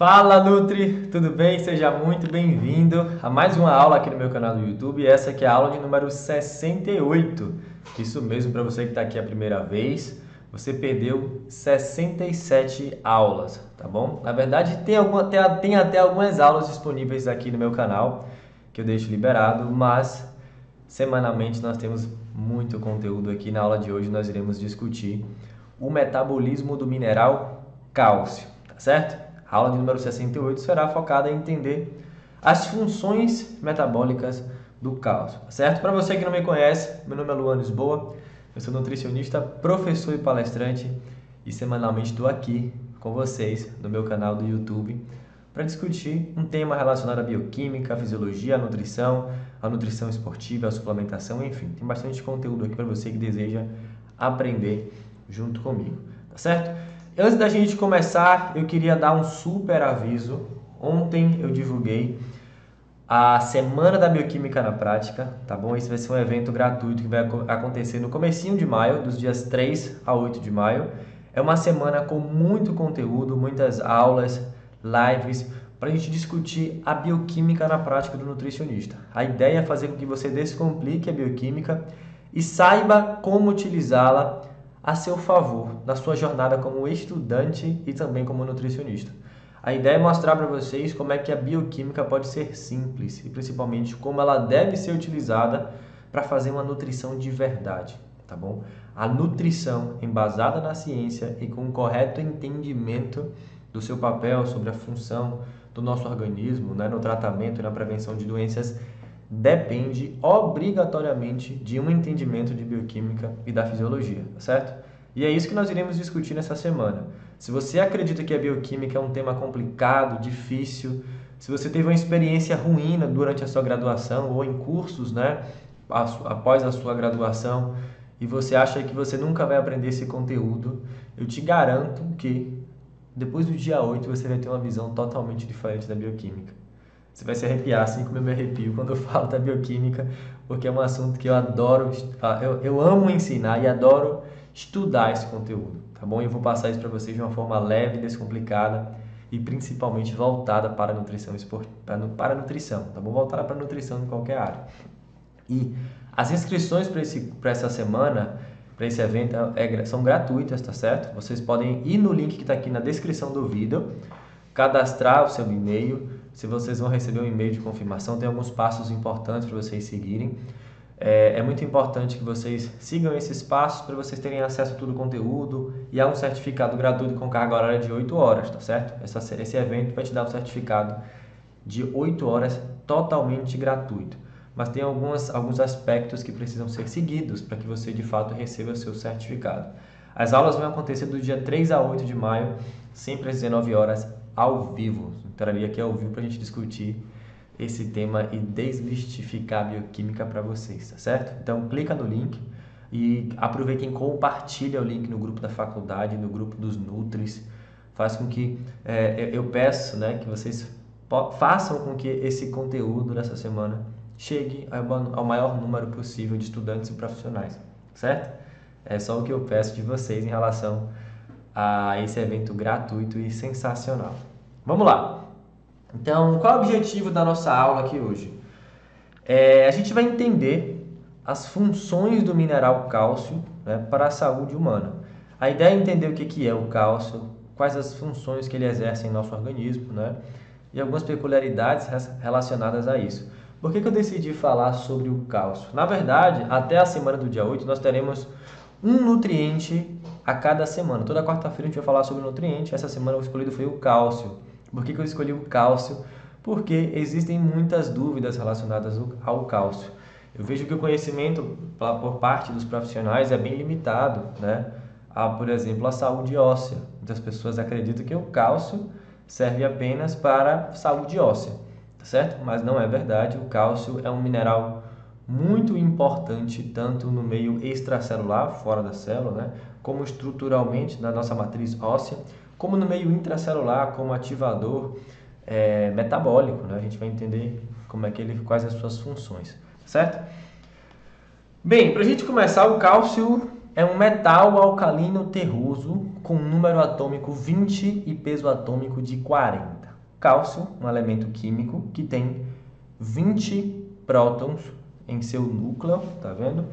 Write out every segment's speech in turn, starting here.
Fala Nutri, tudo bem? Seja muito bem-vindo a mais uma aula aqui no meu canal do YouTube. Essa aqui é a aula de número 68. Isso mesmo, para você que está aqui a primeira vez, você perdeu 67 aulas, tá bom? Na verdade, tem até algumas aulas disponíveis aqui no meu canal que eu deixo liberado, mas semanalmente nós temos muito conteúdo aqui. Na aula de hoje nós iremos discutir o metabolismo do mineral cálcio, tá certo? A aula de número 68 será focada em entender as funções metabólicas do cálcio, tá certo? Para você que não me conhece, meu nome é Luan Lisboa, eu sou nutricionista, professor e palestrante e semanalmente estou aqui com vocês no meu canal do YouTube para discutir um tema relacionado à bioquímica, à fisiologia, à nutrição esportiva, à suplementação, enfim, tem bastante conteúdo aqui para você que deseja aprender junto comigo, tá certo? Antes da gente começar, eu queria dar um super aviso. Ontem eu divulguei a Semana da Bioquímica na Prática, tá bom? Esse vai ser um evento gratuito que vai acontecer no comecinho de maio, dos dias 3 a 8 de maio. É uma semana com muito conteúdo, muitas aulas, lives, para a gente discutir a bioquímica na prática do nutricionista. A ideia é fazer com que você descomplique a bioquímica e saiba como utilizá-la a seu favor na sua jornada como estudante e também como nutricionista. A ideia é mostrar para vocês como é que a bioquímica pode ser simples e principalmente como ela deve ser utilizada para fazer uma nutrição de verdade, tá bom? A nutrição embasada na ciência e com um correto entendimento do seu papel sobre a função do nosso organismo, né, no tratamento e na prevenção de doenças depende obrigatoriamente de um entendimento de bioquímica e da fisiologia, certo? E é isso que nós iremos discutir nessa semana. Se você acredita que a bioquímica é um tema complicado, difícil, se você teve uma experiência ruim durante a sua graduação ou em cursos, né, após a sua graduação, e você acha que você nunca vai aprender esse conteúdo, eu te garanto que depois do dia 8 você vai ter uma visão totalmente diferente da bioquímica. Você vai se arrepiar, assim como eu me arrepio quando eu falo da bioquímica, porque é um assunto que eu adoro, eu amo ensinar e adoro estudar esse conteúdo, tá bom? Eu vou passar isso para vocês de uma forma leve, descomplicada e principalmente voltada para a nutrição para a nutrição, tá bom? Voltada para a nutrição em qualquer área. E as inscrições para essa semana, para esse evento, são gratuitas, tá certo? Vocês podem ir no link que está aqui na descrição do vídeo, cadastrar o seu e-mail. Se vocês vão receber um e-mail de confirmação, tem alguns passos importantes para vocês seguirem. É muito importante que vocês sigam esses passos para vocês terem acesso a todo o conteúdo e a um certificado gratuito com carga horária de 8 horas, tá certo? Esse evento vai te dar um certificado de 8 horas totalmente gratuito. Mas tem alguns aspectos que precisam ser seguidos para que você de fato receba o seu certificado. As aulas vão acontecer do dia 3 a 8 de maio, sempre às 19 horas, ao vivo. Entraria aqui ao vivo para a gente discutir esse tema e desmistificar a bioquímica para vocês, tá certo? Então clica no link e aproveitem e compartilha o link no grupo da faculdade, no grupo dos Nutris. Faz com que, eu peço, né, que vocês façam com que esse conteúdo dessa semana chegue ao maior número possível de estudantes e profissionais, certo? É só o que eu peço de vocês em relação a esse evento gratuito e sensacional. Vamos lá! Então, qual é o objetivo da nossa aula aqui hoje? A gente vai entender as funções do mineral cálcio, né, para a saúde humana. A ideia é entender o que é o cálcio, quais as funções que ele exerce em nosso organismo, né, e algumas peculiaridades relacionadas a isso. Por que eu decidi falar sobre o cálcio? Na verdade, até a semana do dia 8, nós teremos um nutriente a cada semana. Toda quarta-feira a gente vai falar sobre nutriente. Essa semana o escolhido foi o cálcio. Por que eu escolhi o cálcio? Porque existem muitas dúvidas relacionadas ao cálcio. Eu vejo que o conhecimento por parte dos profissionais é bem limitado, né? Por exemplo, a saúde óssea. Muitas pessoas acreditam que o cálcio serve apenas para saúde óssea, tá certo? Mas não é verdade. O cálcio é um mineral muito importante tanto no meio extracelular, fora da célula, né, como estruturalmente na nossa matriz óssea, como no meio intracelular, como ativador metabólico, né? A gente vai entender quais as suas funções, certo? Bem, para a gente começar, o cálcio é um metal alcalino terroso com número atômico 20 e peso atômico de 40. Cálcio, um elemento químico que tem 20 prótons em seu núcleo, tá vendo?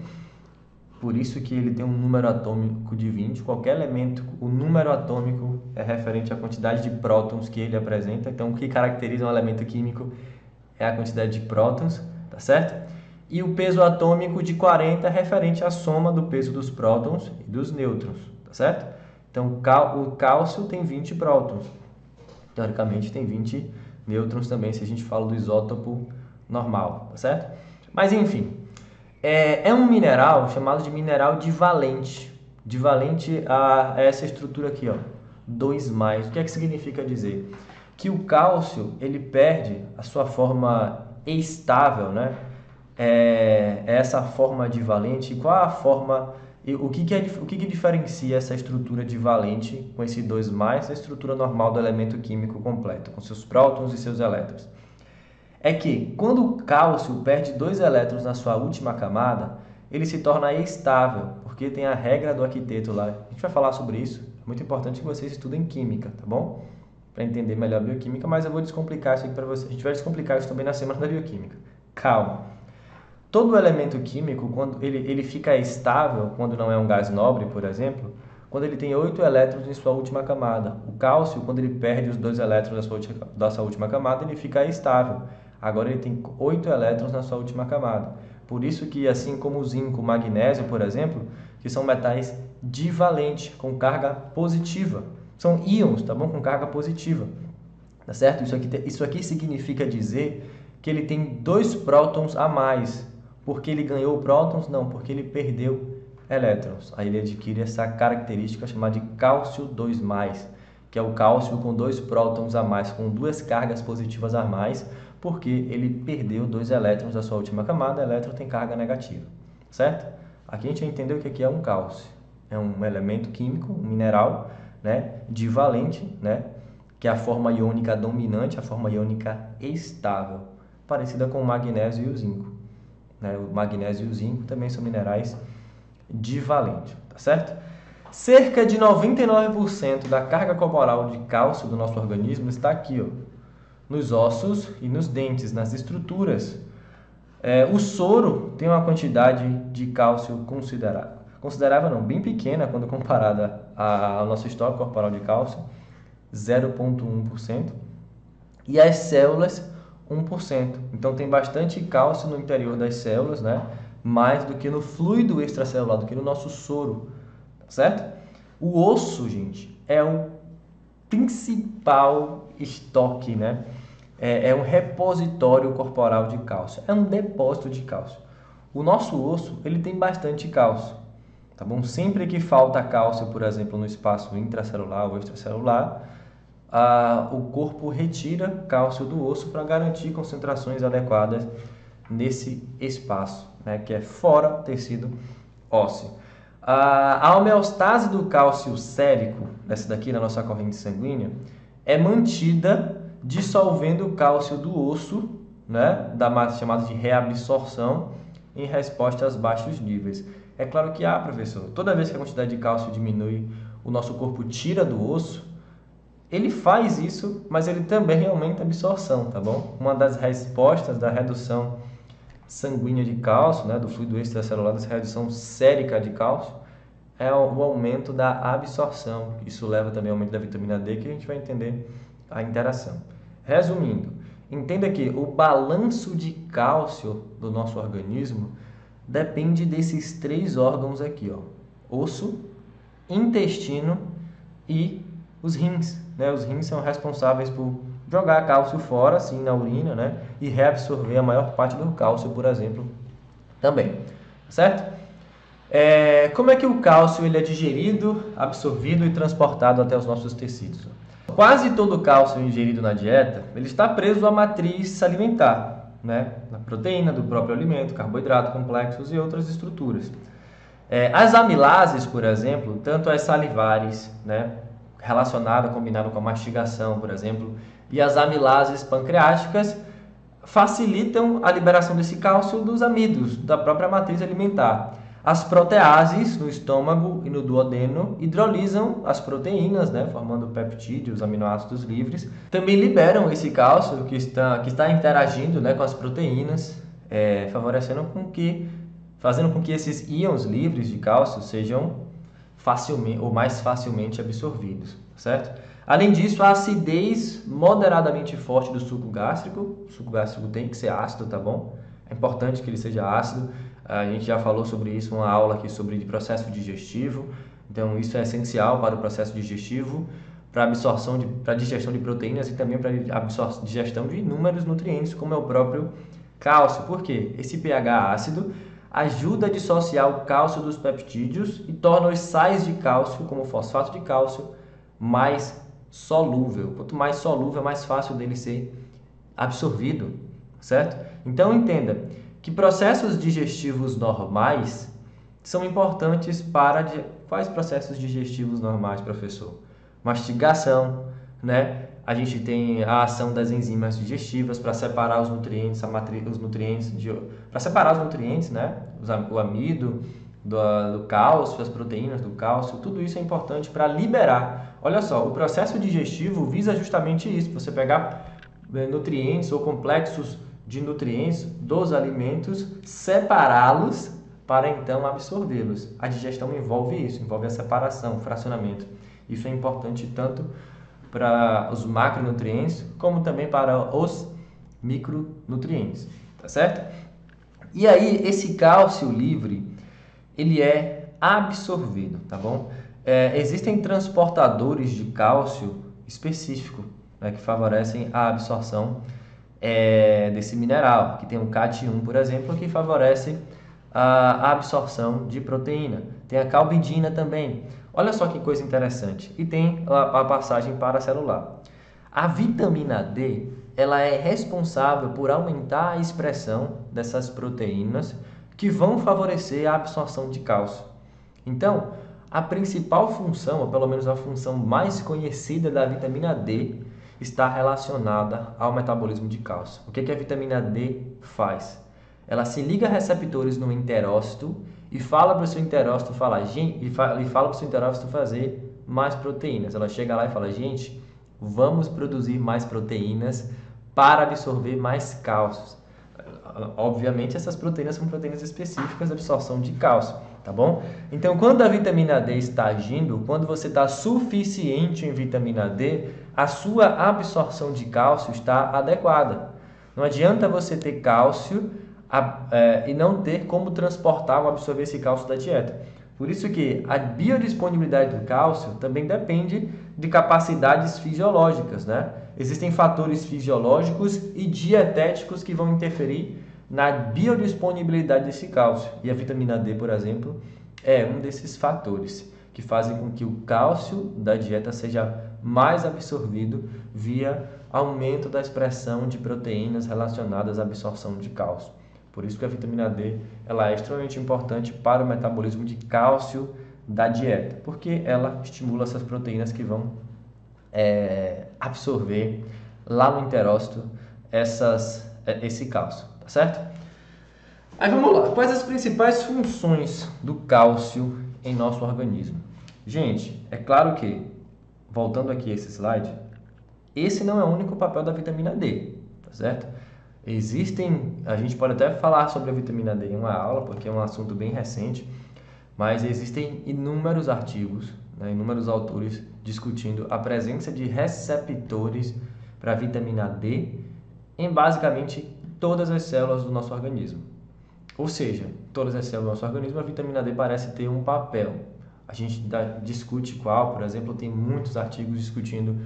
Por isso que ele tem um número atômico de 20. Qualquer elemento, o número atômico é referente à quantidade de prótons que ele apresenta. Então, o que caracteriza um elemento químico é a quantidade de prótons, tá certo? E o peso atômico de 40 é referente à soma do peso dos prótons e dos nêutrons, tá certo? Então, o cálcio tem 20 prótons. Teoricamente, tem 20 nêutrons também, se a gente fala do isótopo normal, tá certo? Mas, enfim, é um mineral chamado de mineral divalente. Divalente a essa estrutura aqui, ó, 2+. O que é que significa dizer? Que o cálcio, ele perde a sua forma estável, né? Essa forma divalente. Qual a forma... O que diferencia essa estrutura divalente com esse 2+, da estrutura normal do elemento químico completo, com seus prótons e seus elétrons? É que quando o cálcio perde 2 elétrons na sua última camada, ele se torna estável, porque tem a regra do octeto lá. A gente vai falar sobre isso. É muito importante que vocês estudem química, tá bom? Para entender melhor a bioquímica, mas eu vou descomplicar isso aqui para vocês. A gente vai descomplicar isso também na semana da bioquímica. Calma. Todo elemento químico, quando ele fica estável, quando não é um gás nobre, por exemplo, quando ele tem 8 elétrons em sua última camada. O cálcio, quando ele perde os 2 elétrons da sua última camada, ele fica estável. Agora ele tem 8 elétrons na sua última camada. Por isso que, assim como o zinco, o magnésio, por exemplo, que são metais divalentes, com carga positiva. São íons, tá bom? Com carga positiva. Tá certo? Isso aqui significa dizer que ele tem 2 prótons a mais. Porque ele ganhou prótons? Não, porque ele perdeu elétrons. Aí ele adquire essa característica chamada de cálcio 2+, que é o cálcio com 2 prótons a mais, com 2 cargas positivas a mais, porque ele perdeu 2 elétrons da sua última camada, elétron tem carga negativa, certo? Aqui a gente entendeu que aqui é um cálcio, é um elemento químico, um mineral, né, divalente, né, que é a forma iônica dominante, a forma iônica estável, parecida com o magnésio e o zinco. O magnésio e o zinco também são minerais divalentes, tá certo? Cerca de 99% da carga corporal de cálcio do nosso organismo está aqui, ó, nos ossos e nos dentes, nas estruturas. O soro tem uma quantidade de cálcio considerável. Considerável não, bem pequena quando comparada ao nosso estoque corporal de cálcio, 0,1%. E as células, 1%. Então tem bastante cálcio no interior das células, né? Mais do que no fluido extracelular, do que no nosso soro, certo? O osso, gente, é o principal estoque, né? É um repositório corporal de cálcio, é um depósito de cálcio. O nosso osso, ele tem bastante cálcio, tá bom? Sempre que falta cálcio, por exemplo, no espaço intracelular ou extracelular, o corpo retira cálcio do osso para garantir concentrações adequadas nesse espaço, né, que é fora do tecido ósseo. A homeostase do cálcio sérico, dessa daqui na nossa corrente sanguínea, é mantida dissolvendo o cálcio do osso, né, da massa chamada de reabsorção, em resposta aos baixos níveis. É claro que, professor, toda vez que a quantidade de cálcio diminui, o nosso corpo tira do osso. Ele faz isso, mas ele também aumenta a absorção, tá bom? Uma das respostas da redução sanguínea de cálcio, né, do fluido extracelular, dessa redução sérica de cálcio, é o aumento da absorção. Isso leva também ao aumento da vitamina D, que a gente vai entender a interação. Resumindo, entenda que o balanço de cálcio do nosso organismo depende desses 3 órgãos aqui, ó: osso, intestino e os rins, né? Os rins são responsáveis por jogar cálcio fora, assim, na urina, né? E reabsorver a maior parte do cálcio, por exemplo, também, certo? Como é que o cálcio ele é digerido, absorvido e transportado até os nossos tecidos? Quase todo o cálcio ingerido na dieta, ele está preso à matriz alimentar, né? Na proteína do próprio alimento, carboidrato complexos e outras estruturas. As amilases, por exemplo, tanto as salivares, né, combinado com a mastigação, por exemplo, e as amilases pancreáticas facilitam a liberação desse cálcio dos amidos, da própria matriz alimentar. As proteases no estômago e no duodeno hidrolisam as proteínas, né, formando peptídeos, aminoácidos livres. Também liberam esse cálcio que está interagindo, né, com as proteínas, fazendo com que esses íons livres de cálcio sejam facilmente ou mais facilmente absorvidos, certo? Além disso, a acidez moderadamente forte do suco gástrico. O suco gástrico tem que ser ácido, tá bom? É importante que ele seja ácido. A gente já falou sobre isso, uma aula aqui sobre processo digestivo. Então, isso é essencial para o processo digestivo, para a digestão de proteínas e também para a digestão de inúmeros nutrientes, como é o próprio cálcio. Por quê? Esse pH ácido ajuda a dissociar o cálcio dos peptídeos e torna os sais de cálcio, como o fosfato de cálcio, mais solúvel. Quanto mais solúvel, mais fácil dele ser absorvido, certo? Então, entenda que processos digestivos normais são importantes para... Quais processos digestivos normais, professor? Mastigação, né? A gente tem a ação das enzimas digestivas para separar os nutrientes, para separar os nutrientes, né? O amido, do cálcio, as proteínas do cálcio, tudo isso é importante para liberar. Olha só, o processo digestivo visa justamente isso, você pegar nutrientes ou complexos de nutrientes dos alimentos, separá-los para então absorvê-los. A digestão envolve isso, envolve a separação, o fracionamento. Isso é importante tanto para os macronutrientes como também para os micronutrientes, tá certo? E aí, esse cálcio livre, ele é absorvido, tá bom? Existem transportadores de cálcio específico, né, que favorecem a absorção desse mineral, que tem o CAT1, por exemplo, que favorece a absorção de proteína. Tem a calbidina também. Olha só que coisa interessante. E tem a passagem paracelular. A vitamina D, ela é responsável por aumentar a expressão dessas proteínas que vão favorecer a absorção de cálcio. Então, a principal função, ou pelo menos a função mais conhecida da vitamina D, está relacionada ao metabolismo de cálcio. O que a vitamina D faz? Ela se liga a receptores no enterócito e fala para o seu enterócito fazer mais proteínas. Ela chega lá e fala, gente, vamos produzir mais proteínas para absorver mais cálcio. Obviamente, essas proteínas são proteínas específicas de absorção de cálcio, tá bom? Então, quando a vitamina D está agindo, quando você está suficiente em vitamina D, a sua absorção de cálcio está adequada. Não adianta você ter cálcio e não ter como transportar ou absorver esse cálcio da dieta. Por isso que a biodisponibilidade do cálcio também depende de capacidades fisiológicas, né? Existem fatores fisiológicos e dietéticos que vão interferir na biodisponibilidade desse cálcio. E a vitamina D, por exemplo, é um desses fatores que fazem com que o cálcio da dieta seja mais absorvido via aumento da expressão de proteínas relacionadas à absorção de cálcio. Por isso que a vitamina D ela é extremamente importante para o metabolismo de cálcio da dieta, porque ela estimula essas proteínas que vão absorver lá no enterócito esse cálcio, tá certo? Aí vamos lá, quais as principais funções do cálcio em nosso organismo? Gente, é claro que, voltando aqui a esse slide, esse não é o único papel da vitamina D, tá certo? A gente pode até falar sobre a vitamina D em uma aula, porque é um assunto bem recente, mas existem inúmeros artigos, né, inúmeros autores discutindo a presença de receptores para a vitamina D em basicamente todas as células do nosso organismo. Ou seja, todas as células do nosso organismo, a vitamina D parece ter um papel. A gente discute qual, por exemplo, tem muitos artigos discutindo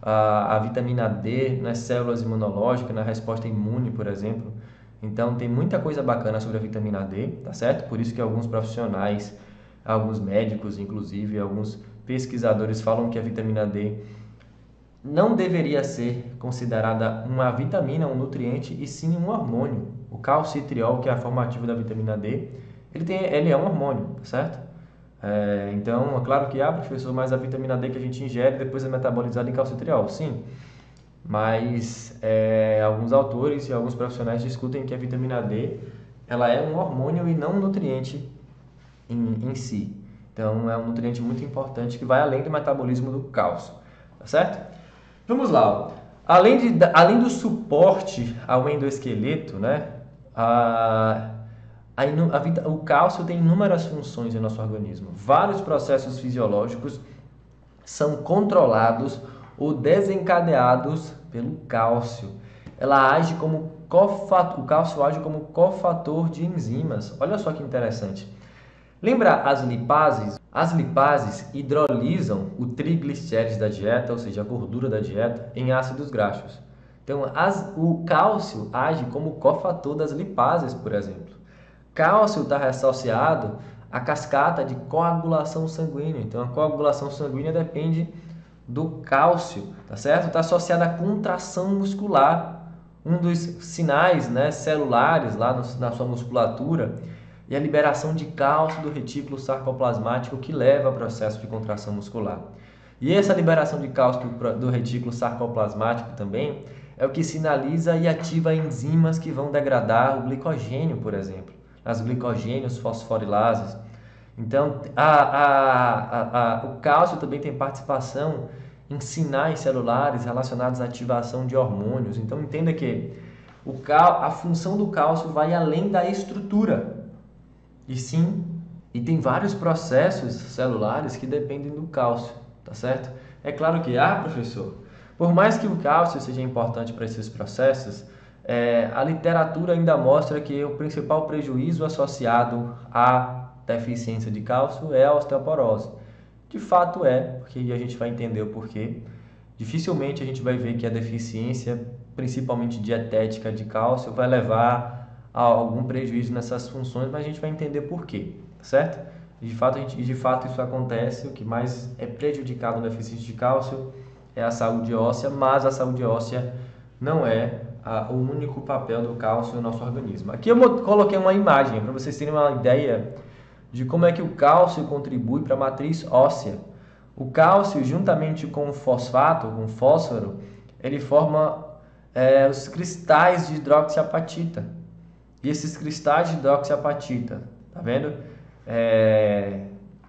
a vitamina D nas células imunológicas, na resposta imune, por exemplo. Então, tem muita coisa bacana sobre a vitamina D, tá certo? Por isso que alguns profissionais, alguns médicos, inclusive, alguns pesquisadores falam que a vitamina D não deveria ser considerada uma vitamina, um nutriente, e sim um hormônio. O calcitriol, que é a formativa da vitamina D, ele é um hormônio, certo? Então, é claro que, professor, mas a vitamina D que a gente ingere depois é metabolizada em calcitriol. Sim, mas alguns autores e alguns profissionais discutem que a vitamina D ela é um hormônio e não um nutriente em si. Então, é um nutriente muito importante que vai além do metabolismo do cálcio, tá certo? Vamos lá, ó. Além do suporte ao endoesqueleto, né, o cálcio tem inúmeras funções em nosso organismo. Vários processos fisiológicos são controlados ou desencadeados pelo cálcio. O cálcio age como cofator de enzimas. Olha só que interessante. Lembra as lipases? As lipases hidrolisam o triglicérides da dieta, ou seja, a gordura da dieta, em ácidos graxos. Então, o cálcio age como cofator das lipases, por exemplo. Cálcio está associado à cascata de coagulação sanguínea. Então, a coagulação sanguínea depende do cálcio, tá certo? Está associada à contração muscular, um dos sinais, né, celulares lá na sua musculatura, e a liberação de cálcio do retículo sarcoplasmático que leva ao processo de contração muscular. E essa liberação de cálcio do retículo sarcoplasmático também é o que sinaliza e ativa enzimas que vão degradar o glicogênio, por exemplo, as glicogênios fosforilases. Então, o cálcio também tem participação em sinais celulares relacionados à ativação de hormônios. Então, entenda que a função do cálcio vai além da estrutura. E tem vários processos celulares que dependem do cálcio, tá certo? É claro que, professor, por mais que o cálcio seja importante para esses processos, a literatura ainda mostra que o principal prejuízo associado à deficiência de cálcio é a osteoporose. De fato porque a gente vai entender o porquê. Dificilmente a gente vai ver que a deficiência, principalmente dietética de cálcio, vai levar a algum prejuízo nessas funções, mas a gente vai entender por quê, certo? De fato isso acontece. O que mais é prejudicado na deficiência de cálcio é a saúde óssea, mas a saúde óssea não é o único papel do cálcio no nosso organismo. Aqui eu coloquei uma imagem para vocês terem uma ideia de como é que o cálcio contribui para a matriz óssea. O cálcio, juntamente com o fosfato, com o fósforo, ele forma os cristais de hidroxiapatita. E esses cristais de hidroxiapatita, tá vendo?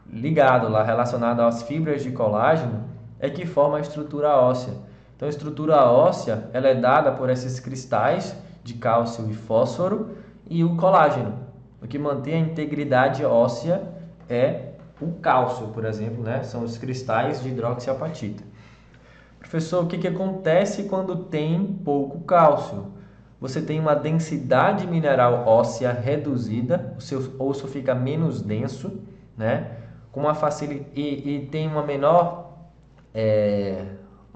Ligado lá, relacionado às fibras de colágeno, é que forma a estrutura óssea. Então, a estrutura óssea ela é dada por esses cristais de cálcio e fósforo e o colágeno. O que mantém a integridade óssea é o cálcio, por exemplo, né? São os cristais de hidroxiapatita. Professor, o que acontece quando tem pouco cálcio? Você tem uma densidade mineral óssea reduzida, o seu osso fica menos denso, né? E tem uma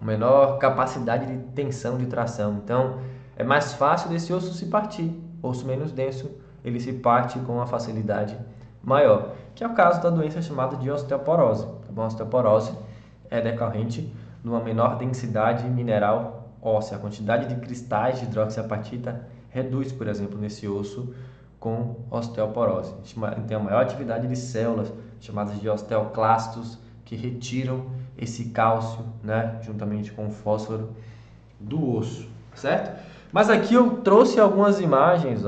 menor capacidade de tensão, de tração. Então, é mais fácil desse osso se partir. Osso menos denso, ele se parte com uma facilidade maior, que é o caso da doença chamada de osteoporose. Tá bom? A osteoporose é decorrente de uma menor densidade mineral óssea. A quantidade de cristais de hidroxiapatita reduz, por exemplo, nesse osso com osteoporose. Tem uma maior atividade de células chamadas de osteoclastos que retiram esse cálcio, né, juntamente com o fósforo do osso, certo? Mas aqui eu trouxe algumas imagens,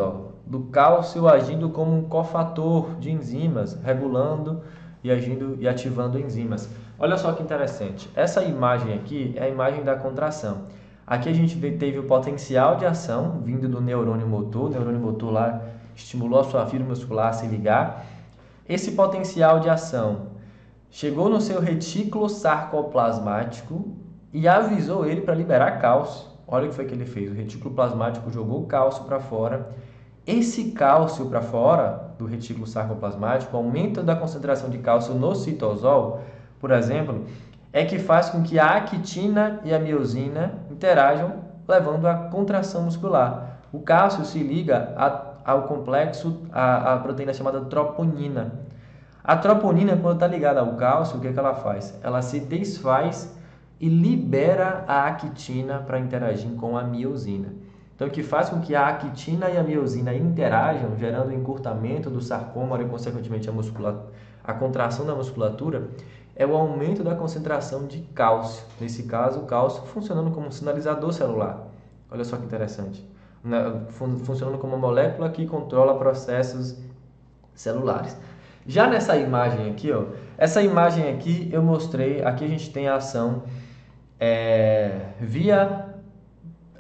do cálcio agindo como um cofator de enzimas, regulando e ativando enzimas. Olha só que interessante. Essa imagem aqui é a imagem da contração. Aqui a gente teve o potencial de ação vindo do neurônio motor. O neurônio motor lá estimulou a sua fibra muscular a se ligar. Esse potencial de ação chegou no seu retículo sarcoplasmático e avisou ele para liberar cálcio. Olha o que foi que ele fez. O retículo plasmático jogou o cálcio para fora. Esse cálcio para fora do retículo sarcoplasmático, aumento da concentração de cálcio no citosol, por exemplo, é que faz com que a actina e a miosina interajam, levando à contração muscular. O cálcio se liga ao complexo, à proteína chamada troponina. A troponina, quando está ligada ao cálcio, o que ela faz? Ela se desfaz e libera a actina para interagir com a miosina. Então, o que faz com que a actina e a miosina interajam, gerando o encurtamento do sarcômero e, consequentemente, a contração da musculatura, é o aumento da concentração de cálcio. Nesse caso, o cálcio funcionando como um sinalizador celular. Olha só que interessante. Funcionando como uma molécula que controla processos celulares. Já nessa imagem aqui, ó, essa imagem aqui eu mostrei, aqui a gente tem a ação via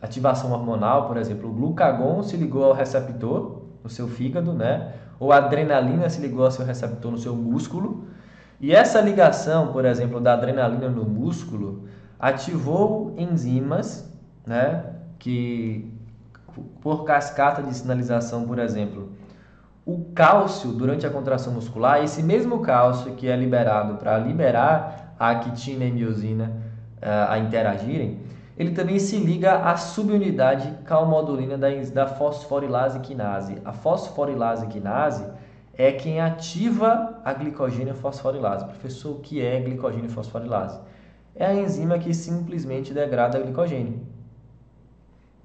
ativação hormonal, por exemplo, o glucagon se ligou ao receptor no seu fígado, né? Ou a adrenalina se ligou ao seu receptor no seu músculo. E essa ligação, por exemplo, da adrenalina no músculo ativou enzimas, né? Que por cascata de sinalização, por exemplo, o cálcio durante a contração muscular, esse mesmo cálcio que é liberado para liberar a quitina e miosina a interagirem, ele também se liga à subunidade calmodulina da fosforilase quinase. A fosforilase quinase é quem ativa a glicogênio fosforilase. Professor, o que é glicogênio fosforilase? É a enzima que simplesmente degrada glicogênio.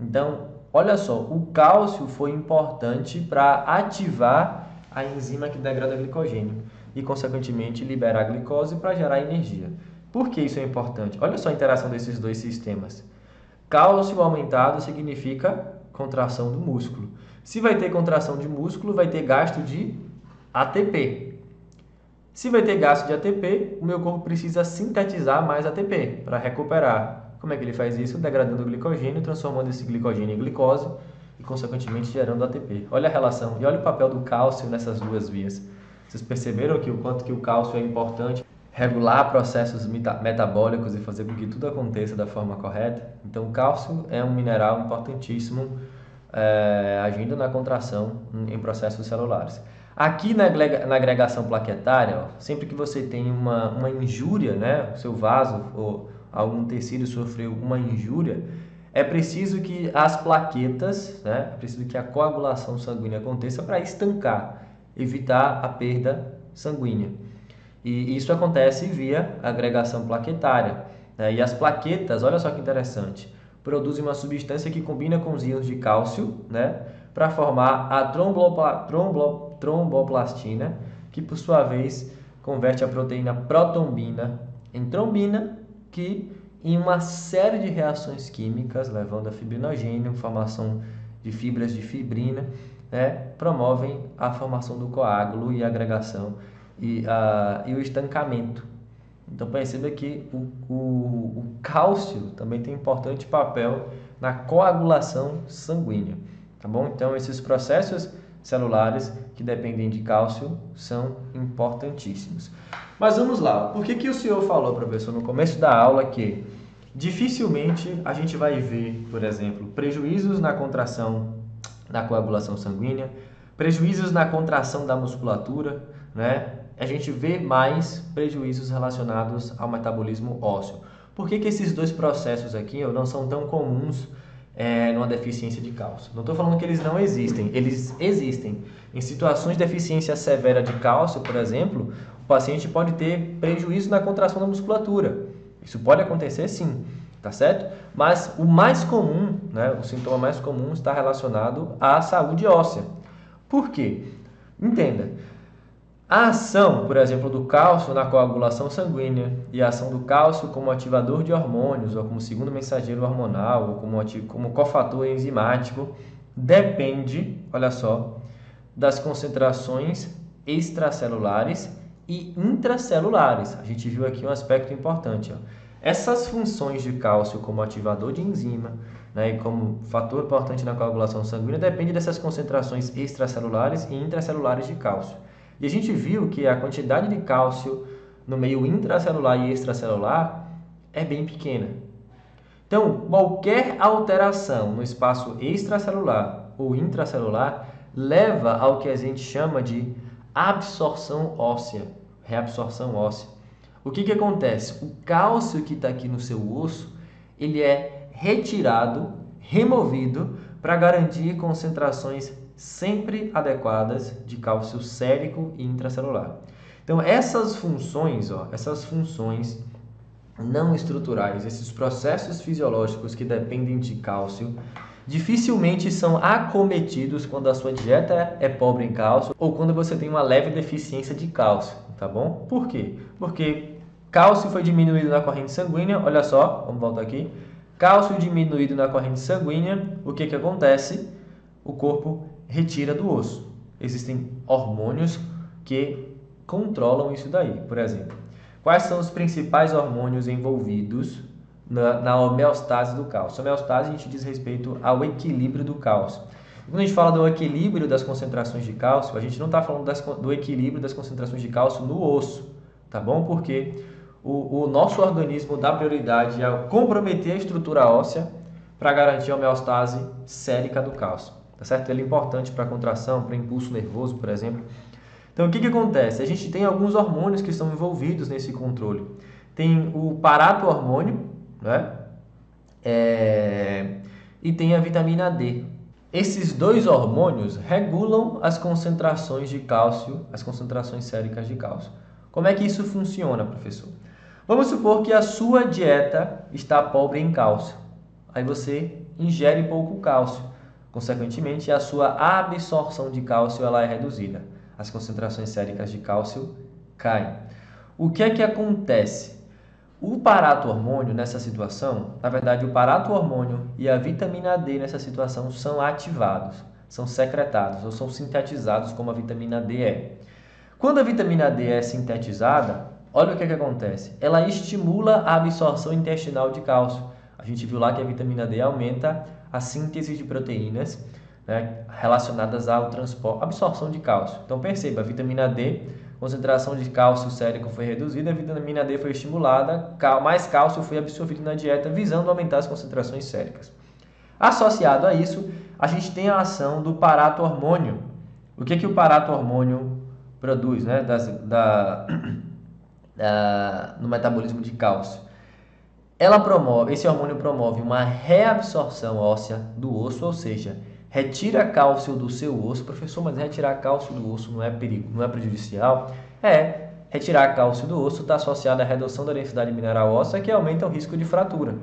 Então, olha só, o cálcio foi importante para ativar a enzima que degrada glicogênio e, consequentemente, liberar a glicose para gerar energia. Por que isso é importante? Olha só a interação desses dois sistemas. Cálcio aumentado significa contração do músculo. Se vai ter contração de músculo, vai ter gasto de ATP. Se vai ter gasto de ATP, o meu corpo precisa sintetizar mais ATP para recuperar. Como é que ele faz isso? Degradando o glicogênio, transformando esse glicogênio em glicose e, consequentemente, gerando ATP. Olha a relação e olha o papel do cálcio nessas duas vias. Vocês perceberam que o quanto que o cálcio é importante regular processos metabólicos e fazer com que tudo aconteça da forma correta? Então, o cálcio é um mineral importantíssimo agindo na contração em processos celulares. Aqui na agregação plaquetária, ó, sempre que você tem uma injúria, né, o seu vaso ou algum tecido sofreu uma injúria, é preciso que as plaquetas, né, é preciso que a coagulação sanguínea aconteça para estancar, evitar a perda sanguínea. E isso acontece via agregação plaquetária, né? E as plaquetas, olha só que interessante, produzem uma substância que combina com os íons de cálcio, né, para formar a tromboplastina, que por sua vez converte a proteína protombina em trombina, que em uma série de reações químicas, levando a fibrinogênio, formação de fibras de fibrina, né, promovem a formação do coágulo e a agregação e o estancamento. Então perceba que o cálcio também tem importante papel na coagulação sanguínea, tá bom? Então esses processos celulares que dependem de cálcio são importantíssimos. Mas vamos lá, por que o senhor falou, professor, no começo da aula que dificilmente a gente vai ver, por exemplo, prejuízos na contração da coagulação sanguínea, prejuízos na contração da musculatura, né? A gente vê mais prejuízos relacionados ao metabolismo ósseo. Por que esses dois processos aqui não são tão comuns numa deficiência de cálcio? Não estou falando que eles não existem, eles existem. Em situações de deficiência severa de cálcio, por exemplo, o paciente pode ter prejuízo na contração da musculatura. Isso pode acontecer sim, tá certo? Mas o mais comum, né, o sintoma mais comum está relacionado à saúde óssea. Por quê? Entenda. A ação, por exemplo, do cálcio na coagulação sanguínea e a ação do cálcio como ativador de hormônios ou como segundo mensageiro hormonal ou como cofator enzimático depende, olha só, das concentrações extracelulares e intracelulares. A gente viu aqui um aspecto importante. Ó. Essas funções de cálcio como ativador de enzima, né, e como fator importante na coagulação sanguínea depende dessas concentrações extracelulares e intracelulares de cálcio. E a gente viu que a quantidade de cálcio no meio intracelular e extracelular é bem pequena. Então, qualquer alteração no espaço extracelular ou intracelular leva ao que a gente chama de absorção óssea, reabsorção óssea. O que acontece? O cálcio que está aqui no seu osso, ele é retirado, removido, para garantir concentrações sempre adequadas de cálcio sérico e intracelular. Então, essas funções não estruturais, esses processos fisiológicos que dependem de cálcio, dificilmente são acometidos quando a sua dieta é pobre em cálcio ou quando você tem uma leve deficiência de cálcio, tá bom? Por quê? Porque cálcio foi diminuído na corrente sanguínea, olha só, vamos voltar aqui. Cálcio diminuído na corrente sanguínea, o que acontece? O corpo retira do osso. Existem hormônios que controlam isso daí. Por exemplo, quais são os principais hormônios envolvidos na homeostase do cálcio? A homeostase a gente diz respeito ao equilíbrio do cálcio. Quando a gente fala do equilíbrio das concentrações de cálcio, a gente não está falando do equilíbrio das concentrações de cálcio no osso, tá bom? Porque o nosso organismo dá prioridade a comprometer a estrutura óssea para garantir a homeostase sérica do cálcio, tá certo? Ele é importante para a contração, para o impulso nervoso, por exemplo. Então, o que acontece? A gente tem alguns hormônios que estão envolvidos nesse controle. Tem o parato-hormônio, né? E tem a vitamina D. Esses dois hormônios regulam as concentrações de cálcio, as concentrações séricas de cálcio. Como é que isso funciona, professor? Vamos supor que a sua dieta está pobre em cálcio. Aí você ingere pouco cálcio. Consequentemente, a sua absorção de cálcio ela é reduzida. As concentrações séricas de cálcio caem. O que é que acontece? O parato-hormônio nessa situação, na verdade o parato-hormônio e a vitamina D nessa situação são ativados, são secretados ou são sintetizados como a vitamina D é. Quando a vitamina D é sintetizada, olha o que acontece. Ela estimula a absorção intestinal de cálcio. A gente viu lá que a vitamina D aumenta a síntese de proteínas, né, relacionadas ao transporte, absorção de cálcio. Então perceba, a vitamina D, concentração de cálcio sérico foi reduzida, a vitamina D foi estimulada, mais cálcio foi absorvido na dieta, visando aumentar as concentrações séricas. Associado a isso, a gente tem a ação do parato-hormônio. O que o parato-hormônio produz, né, no metabolismo de cálcio? Esse hormônio promove uma reabsorção óssea do osso, ou seja, retira cálcio do seu osso. Professor, mas retirar cálcio do osso não é perigo, não é prejudicial? Retirar cálcio do osso está associado à redução da densidade mineral óssea, que aumenta o risco de fratura.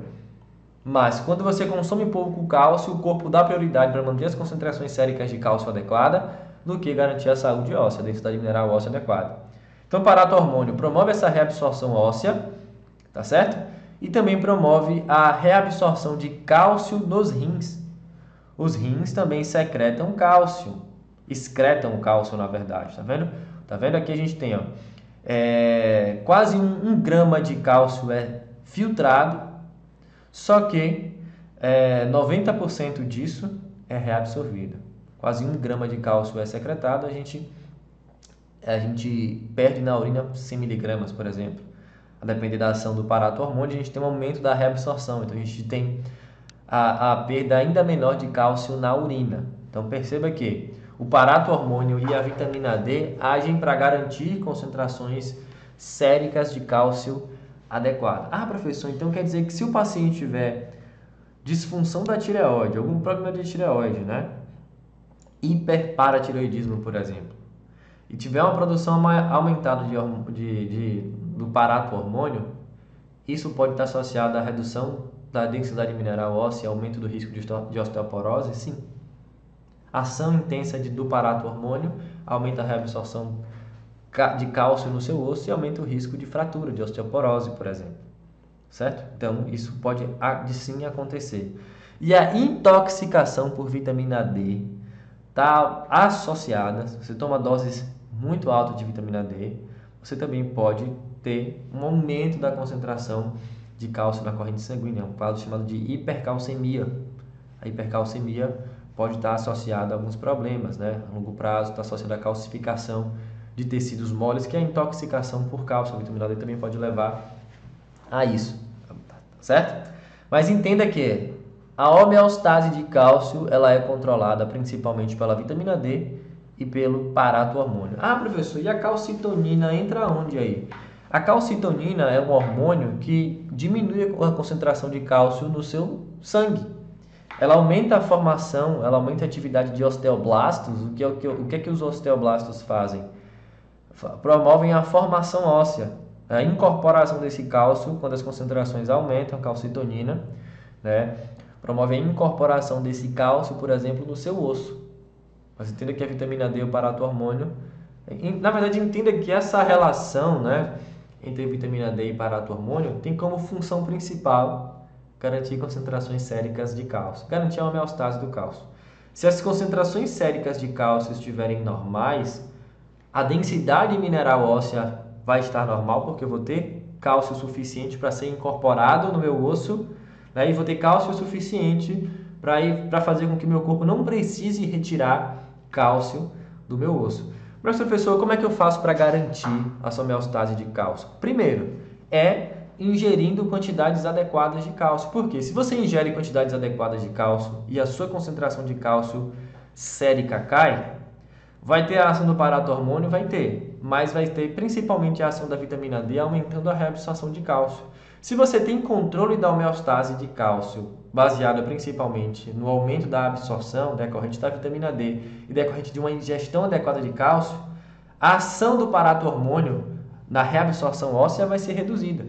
Mas, quando você consome pouco cálcio, o corpo dá prioridade para manter as concentrações séricas de cálcio adequada do que garantir a saúde óssea, a densidade mineral óssea adequada. Então, o parato-hormônio promove essa reabsorção óssea, tá certo? E também promove a reabsorção de cálcio nos rins. Os rins também secretam cálcio, excretam cálcio na verdade, tá vendo? Tá vendo? Aqui a gente tem, ó, quase 1 grama de cálcio é filtrado, só que 90% disso é reabsorvido. Quase 1 grama de cálcio é secretado, a gente perde na urina 100 miligramas, por exemplo. A depender da ação do parato-hormônio, a gente tem um aumento da reabsorção, então a gente tem a perda ainda menor de cálcio na urina. Então perceba que o parato-hormônio e a vitamina D agem para garantir concentrações séricas de cálcio adequadas. Ah, professor, então quer dizer que se o paciente tiver disfunção da tireoide, algum problema de tireoide, né? Hiperparatireoidismo, por exemplo, e tiver uma produção aumentada do parato-hormônio, isso pode estar associado à redução da densidade mineral óssea, aumento do risco de osteoporose? Sim. Ação intensa do parato-hormônio aumenta a reabsorção de cálcio no seu osso e aumenta o risco de fratura, de osteoporose, por exemplo. Certo? Então, isso pode sim acontecer. E a intoxicação por vitamina D está associada, se você toma doses muito altas de vitamina D, você também pode ter um aumento da concentração de cálcio na corrente sanguínea, um quadro chamado de hipercalcemia. A hipercalcemia pode estar associada a alguns problemas, né? A longo prazo está associada à calcificação de tecidos moles, que é a intoxicação por cálcio. A vitamina D também pode levar a isso, certo? Mas entenda que a homeostase de cálcio ela é controlada principalmente pela vitamina D e pelo parato-hormônio. Ah, professor, e a calcitonina entra onde aí? A calcitonina é um hormônio que diminui a concentração de cálcio no seu sangue. Ela aumenta a formação, ela aumenta a atividade de osteoblastos. O que é que os osteoblastos fazem? Promovem a formação óssea, a incorporação desse cálcio quando as concentrações aumentam, a calcitonina, né? Promove a incorporação desse cálcio, por exemplo, no seu osso. Mas entenda que a vitamina D e o parato-hormônio, na verdade, entenda que essa relação, né, entre vitamina D e parato-hormônio tem como função principal garantir concentrações séricas de cálcio, garantir a homeostase do cálcio. Se as concentrações séricas de cálcio estiverem normais, A densidade mineral óssea vai estar normal, porque eu vou ter cálcio suficiente para ser incorporado no meu osso, né? E vou ter cálcio suficiente para fazer com que meu corpo não precise retirar cálcio do meu osso. Mas, professor, como é que eu faço para garantir a sua homeostase de cálcio? Primeiro, ingerindo quantidades adequadas de cálcio. Porque se você ingere quantidades adequadas de cálcio e a sua concentração de cálcio sérica cai, vai ter a ação do paratormônio? Vai ter, mas vai ter principalmente a ação da vitamina D aumentando a reabsorção de cálcio. Se você tem controle da homeostase de cálcio, baseada principalmente no aumento da absorção decorrente da vitamina D e decorrente de uma ingestão adequada de cálcio, a ação do paratormônio na reabsorção óssea vai ser reduzida.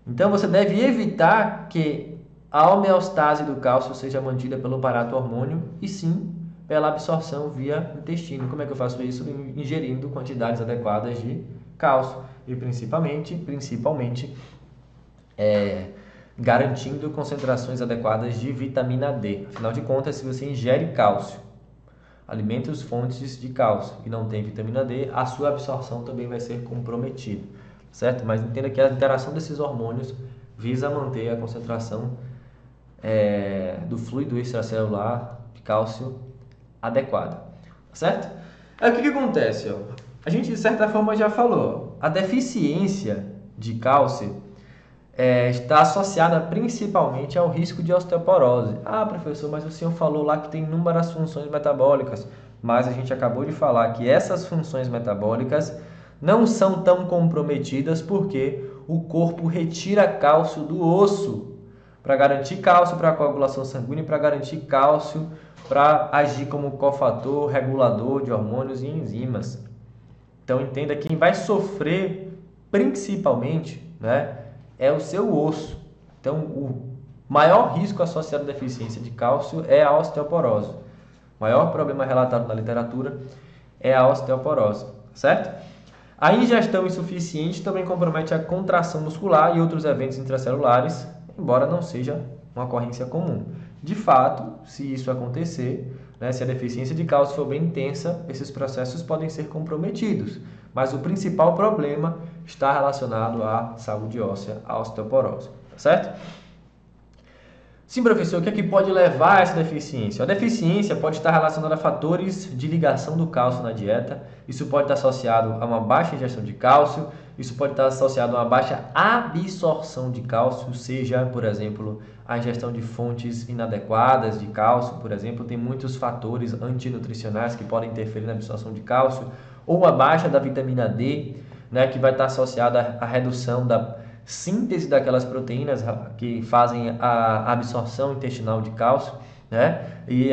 Então você deve evitar que a homeostase do cálcio seja mantida pelo paratormônio e sim pela absorção via intestino. Como é que eu faço isso? Ingerindo quantidades adequadas de cálcio e principalmente garantindo concentrações adequadas de vitamina D. Afinal de contas, se você ingere cálcio, alimentos fontes de cálcio e não tem vitamina D, a sua absorção também vai ser comprometida, certo? Mas entenda que a interação desses hormônios visa manter a concentração do fluido extracelular de cálcio adequada, certo? Aí o que acontece? A gente de certa forma já falou, a deficiência de cálcio está associada principalmente ao risco de osteoporose. Ah, professor, mas o senhor falou lá que tem inúmeras funções metabólicas, mas a gente acabou de falar que essas funções metabólicas não são tão comprometidas porque o corpo retira cálcio do osso para garantir cálcio para a coagulação sanguínea e para garantir cálcio para agir como cofator, regulador de hormônios e enzimas. Então entenda que quem vai sofrer principalmente, né, é o seu osso. Então o maior risco associado à deficiência de cálcio é a osteoporose. O maior problema relatado na literatura é a osteoporose, certo? A ingestão insuficiente também compromete a contração muscular e outros eventos intracelulares, embora não seja uma ocorrência comum. De fato, se isso acontecer, né, se a deficiência de cálcio for bem intensa, esses processos podem ser comprometidos. Mas o principal problema está relacionado à saúde óssea, à osteoporose, certo? Sim, professor, o que é que pode levar a essa deficiência? A deficiência pode estar relacionada a fatores de ligação do cálcio na dieta. Isso pode estar associado a uma baixa ingestão de cálcio. Isso pode estar associado a uma baixa absorção de cálcio, seja, por exemplo, a ingestão de fontes inadequadas de cálcio, por exemplo. Tem muitos fatores antinutricionais que podem interferir na absorção de cálcio. Ou a baixa da vitamina D, né, que vai estar associada à redução da síntese daquelas proteínas que fazem a absorção intestinal de cálcio, né? E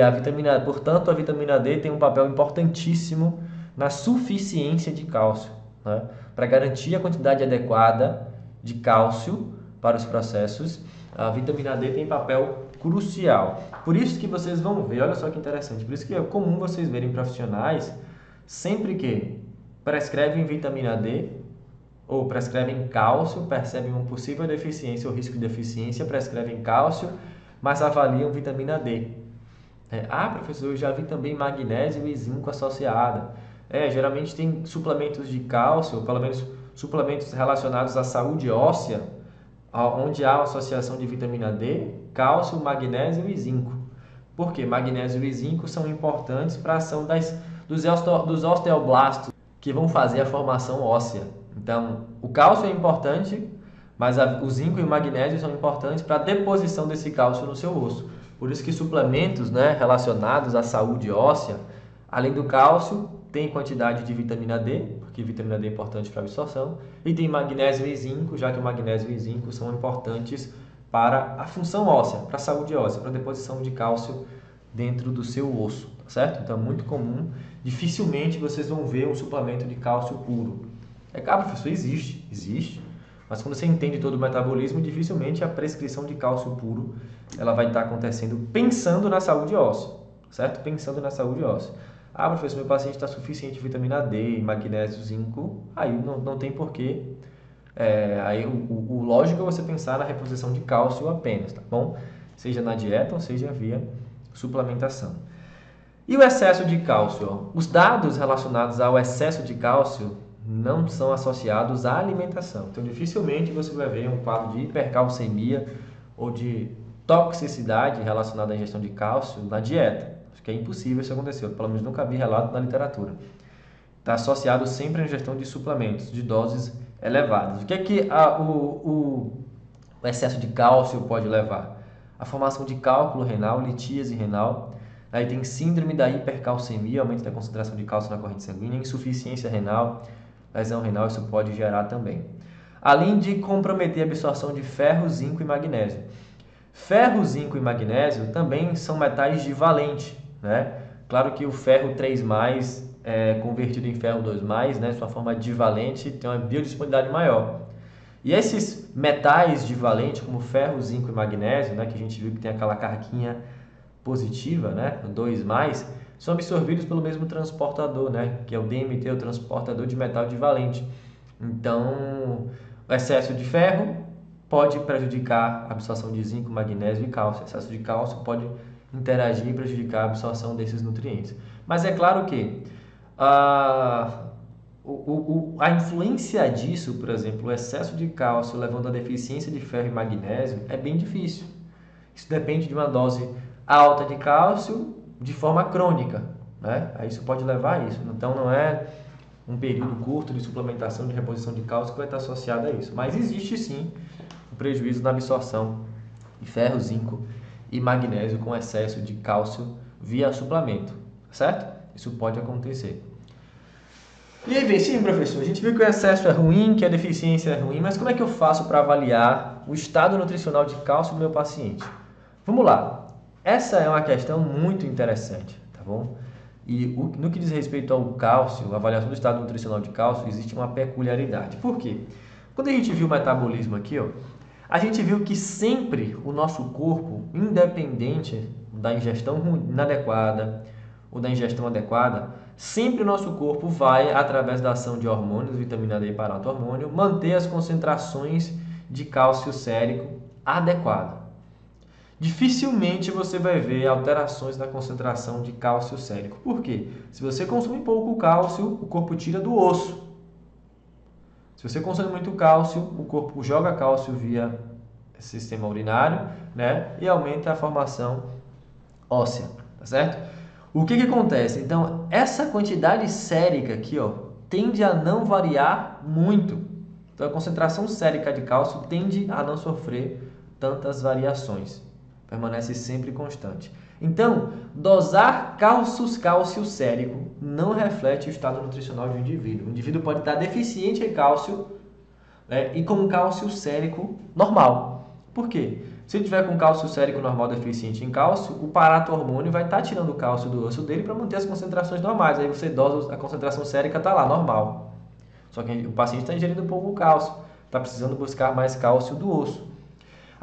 portanto, a vitamina D tem um papel importantíssimo na suficiência de cálcio, né? Para garantir a quantidade adequada de cálcio para os processos, a vitamina D tem papel crucial. Por isso que vocês vão ver, olha só que interessante, por isso que é comum vocês verem profissionais sempre que prescrevem vitamina D ou prescrevem cálcio, percebem uma possível deficiência ou risco de deficiência, prescrevem cálcio, mas avaliam vitamina D. Professor, eu já vi também magnésio e zinco associada. Geralmente tem suplementos de cálcio, ou pelo menos suplementos relacionados à saúde óssea, onde há uma associação de vitamina D, cálcio, magnésio e zinco. Por quê? Magnésio e zinco são importantes para a ação dos osteoblastos, que vão fazer a formação óssea. Então, o cálcio é importante, mas o zinco e o magnésio são importantes para a deposição desse cálcio no seu osso. Por isso que suplementos, né, relacionados à saúde óssea, além do cálcio, tem quantidade de vitamina D, porque vitamina D é importante para a absorção, e tem magnésio e zinco, já que o magnésio e zinco são importantes para a função óssea, para a saúde óssea, para a deposição de cálcio dentro do seu osso, tá certo? Então é muito comum, dificilmente vocês vão ver um suplemento de cálcio puro. Professor, existe, mas quando você entende todo o metabolismo, dificilmente a prescrição de cálcio puro ela vai estar acontecendo pensando na saúde óssea, certo? Pensando na saúde óssea. Professor, meu paciente está suficiente de vitamina D, magnésio, zinco, aí não tem porquê. Aí o lógico é você pensar na reposição de cálcio apenas, tá bom? Seja na dieta ou seja via suplementação. E o excesso de cálcio? Os dados relacionados ao excesso de cálcio não são associados à alimentação. Então, dificilmente você vai ver um quadro de hipercalcemia ou de toxicidade relacionada à ingestão de cálcio na dieta. Acho que é impossível isso acontecer, pelo menos nunca vi relato na literatura. Está associado sempre à ingestão de suplementos de doses elevadas. O que é que o excesso de cálcio pode levar? A formação de cálculo renal, litíase renal. Aí tem síndrome da hipercalcemia, aumento da concentração de cálcio na corrente sanguínea, insuficiência renal, lesão renal, isso pode gerar também. Além de comprometer a absorção de ferro, zinco e magnésio. Ferro, zinco e magnésio também são metais divalentes, né? Claro que o ferro 3+, convertido em ferro 2+, né, sua forma divalente, tem uma biodisponibilidade maior. E esses metais divalentes, como ferro, zinco e magnésio, né, que a gente viu que tem aquela carguinha positiva, né, 2+, são absorvidos pelo mesmo transportador, né, que é o DMT, o transportador de metal divalente. Então, o excesso de ferro pode prejudicar a absorção de zinco, magnésio e cálcio. O excesso de cálcio pode interagir e prejudicar a absorção desses nutrientes. Mas é claro que a influência disso, por exemplo, o excesso de cálcio levando à deficiência de ferro e magnésio, é bem difícil. Isso depende de uma dose alta de cálcio de forma crônica, né? Aí isso pode levar a isso. Então não é um período curto de suplementação de reposição de cálcio que vai estar associado a isso. Mas existe sim um prejuízo na absorção de ferro, zinco e magnésio com excesso de cálcio via suplemento, certo? Isso pode acontecer. E aí, bem, sim, professor, a gente viu que o excesso é ruim, que a deficiência é ruim, mas como é que eu faço para avaliar o estado nutricional de cálcio do meu paciente? Vamos lá. Essa é uma questão muito interessante, tá bom? E no que diz respeito ao cálcio, a avaliação do estado nutricional de cálcio, existe uma peculiaridade. Por quê? Quando a gente viu o metabolismo aqui, ó, a gente viu que sempre o nosso corpo, independente da ingestão inadequada ou da ingestão adequada, sempre o nosso corpo vai, através da ação de hormônios, vitamina D e parato-hormônio, manter as concentrações de cálcio sérico adequadas. Dificilmente você vai ver alterações na concentração de cálcio sérico. Por quê? Se você consome pouco cálcio, o corpo tira do osso. Se você consome muito cálcio, o corpo joga cálcio via sistema urinário, né? E aumenta a formação óssea, tá certo? O que acontece? Então, essa quantidade sérica aqui, ó, tende a não variar muito. Então, a concentração sérica de cálcio tende a não sofrer tantas variações. Permanece sempre constante. Então, dosar cálcio sérico não reflete o estado nutricional do indivíduo. O indivíduo pode estar deficiente em cálcio, né, e com cálcio sérico normal. Por quê? Se ele tiver com cálcio sérico normal deficiente em cálcio, o parato-hormônio vai estar tirando o cálcio do osso dele para manter as concentrações normais. Aí você dosa, a concentração sérica está lá, normal. Só que o paciente está ingerindo pouco cálcio, está precisando buscar mais cálcio do osso.